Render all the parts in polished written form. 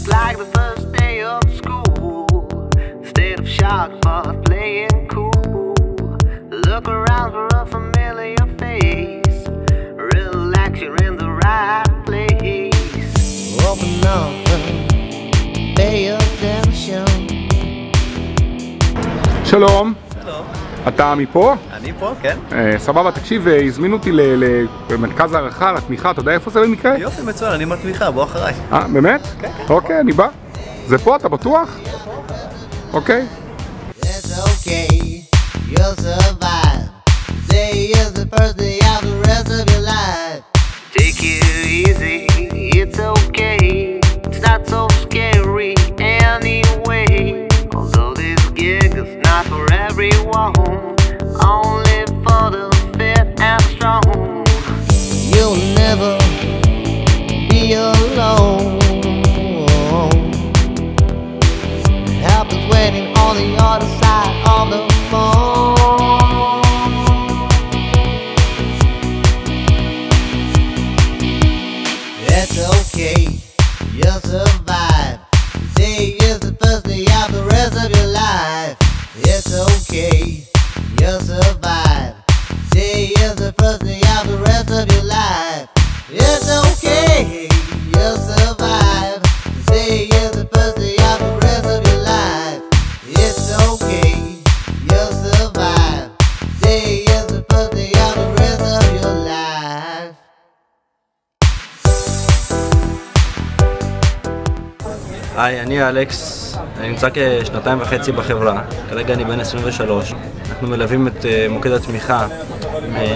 like the first day of school. State of shock but playing cool. Look around for a familiar face. Relax, you're in the right place. Open up and pay attention. שלום. אתה מפה? אני פה, כן. סבבה, תקשיב, הזמינו אותי למרכז הערכה, לתמיכה, אתה יודע איפה זה במקרה? יופי, מצוין, אני בתמיכה, בוא אחריי. באמת? כן. אוקיי, אני בא. זה פה, אתה בטוח? אוקיי. It's okay, you'll survive. Today is the first day of the rest of your life. Take it easy, it's okay. It's not so scary anyway. Although this gig is not for everyone, only for the fit and strong. You'll never be alone. Help is waiting on the other side of the phone. It's okay, you'll survive. Today is the first day of the rest of your life. It's okay, you'll survive. Today is the first day of the rest of your life. It's okay, you'll survive. Today is the first day of the rest of your life. It's okay, you'll survive. Today is the first day of the rest of your life. היי, אני אלכס, אני נמצא כשנתיים וחצי בחברה, כרגע אני בן 23. אנחנו מלווים את מוקד התמיכה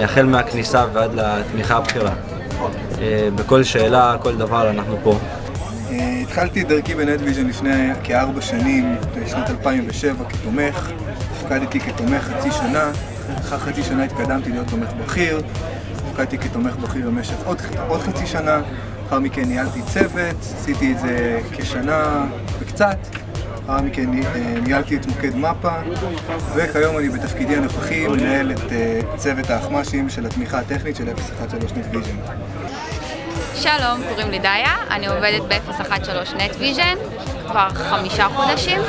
החל מהכניסה ועד לתמיכה הבכירה. בכל שאלה, כל דבר, אנחנו פה. התחלתי את דרכי בנטוויז'ן לפני כ4 שנים, בשנת 2007 כתומך. הפקדתי כתומך חצי שנה, אחרי חצי שנה התקדמתי להיות תומך בכיר. הפקדתי כתומך בכיר במשך עוד חצי שנה. לאחר מכן ניהלתי צוות, עשיתי את זה כשנה וקצת. לאחר מכן ניהלתי את מוקד מפה, וכיום אני בתפקידי הנוכחי מנהל את צוות האחמ"שים של התמיכה הטכנית של 013 נטוויז'ן. שלום, קוראים לי דיה, אני עובדת ב-013 נטוויז'ן כבר 5 חודשים,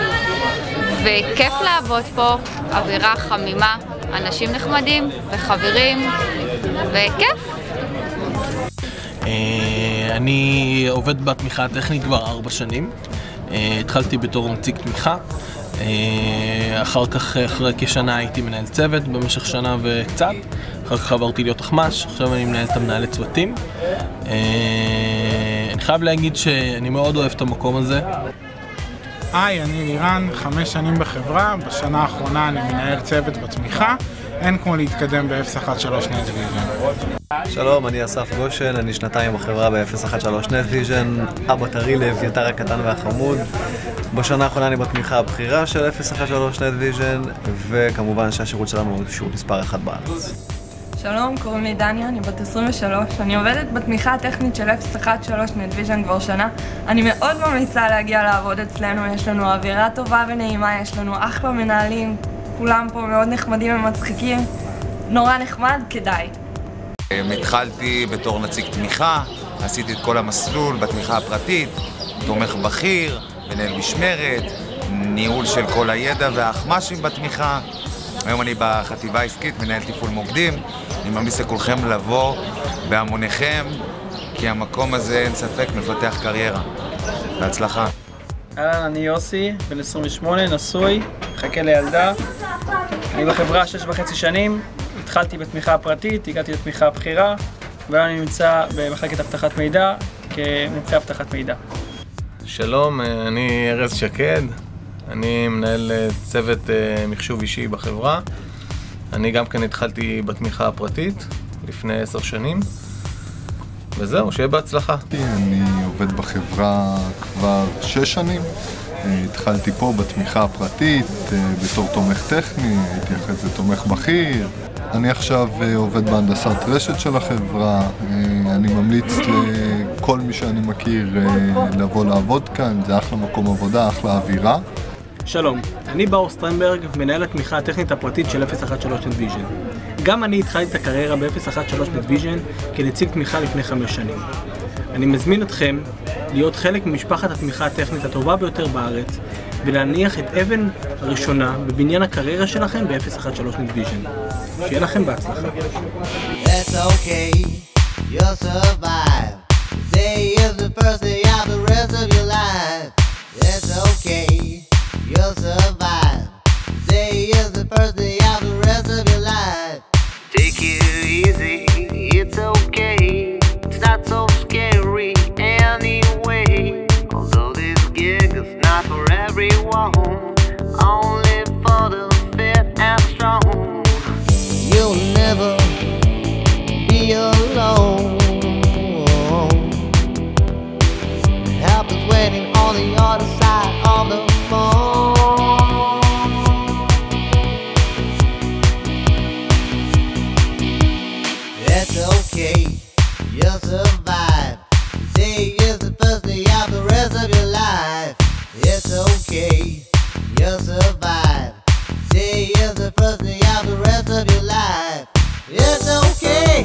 וכיף לעבוד פה, אווירה חמימה, אנשים נחמדים וחברים, וכיף. אני עובד בתמיכה הטכנית כבר 4 שנים. התחלתי בתור נציג תמיכה. אחר כך, אחרי כשנה הייתי מנהל צוות במשך שנה וקצת. אחר כך עברתי להיות אחמ"ש, עכשיו אני מנהל את המנהלי צוותים. אני חייב להגיד שאני מאוד אוהב את המקום הזה. היי, אני לירן, 5 שנים בחברה. בשנה האחרונה אני מנהל צוות בתמיכה. אין כמו להתקדם ב-013 נטוויז'ן. שלום, אני אסף גושן, אני שנתיים בחברה ב-013 נטוויז'ן, אבא טרי לאביתר הקטן והחמוד. בשנה האחרונה אני בתמיכה הבכירה של 013 נטוויז'ן, וכמובן שהשירות שלנו הוא שירות מספר 1 בארץ. שלום, קוראים לי דניה, אני בת 23. אני עובדת בתמיכה הטכנית של 013 נטוויז'ן כבר שנה. אני מאוד ממליצה להגיע לעבוד אצלנו, יש לנו אווירה טובה ונעימה, יש לנו אחלה מנהלים, כולם פה מאוד נחמדים ומצחיקים, נורא נחמד, כדאי. התחלתי בתור נציג תמיכה, עשיתי את כל המסלול בתמיכה הפרטית, תומך בכיר, מנהל משמרת, ניהול של כל הידע והאחמ"שים בתמיכה. היום אני בחטיבה העסקית, מנהל תפעול מוקדים. אני ממליץ לכולכם לבוא בהמוניכם, כי המקום הזה אין ספק מפתח קריירה. בהצלחה. אהלן, אני יוסי, בן 28, נשוי, מחכה לילדה. אני בחברה 6.5 שנים, התחלתי בתמיכה הפרטית, הגעתי לתמיכה הבכירה, והיום אני נמצא במחלקת אבטחת מידע כמומחה אבטחת מידע. שלום, אני ארז שקד, אני מנהל צוות מחשוב אישי בחברה. אני גם כן התחלתי בתמיכה הפרטית לפני 10 שנים, וזהו, שיהיה בהצלחה. אני עובד בחברה כבר 6 שנים. התחלתי פה בתמיכה הפרטית בתור תומך טכני, הייתי אחרי זה תומך בכיר. אני עכשיו עובד בהנדסת רשת של החברה. אני ממליץ לכל מי שאני מכיר לבוא לעבוד כאן, זה אחלה מקום עבודה, אחלה אווירה. שלום, אני באור סטרנברג, מנהל התמיכה הטכנית הפרטית של 013 נטוויז'ן. גם אני התחלתי את הקריירה ב-013 נטוויז'ן כנציג תמיכה לפני 5 שנים. אני מזמין אתכם להיות חלק ממשפחת התמיכה הטכנית הטובה ביותר בארץ ולהניח את אבן הראשונה בבניין הקריירה שלכם ב-013 נטוויז'ן. שיהיה לכם בהצלחה. That's okay, you'll survive. Today is the first day of the rest of your life. That's okay, you'll survive. Today is the first day of the rest of your life. Take it easy, it's okay. It's not so scary anyway. Although this gig is not for everyone, only for the fit and strong. You'll never be alone. Help is waiting on the other side of the phone. It's okay, you'll survive. Today is the first day of the rest of your life. It's okay, you'll survive. Today is the first day of the rest of your life. It's okay.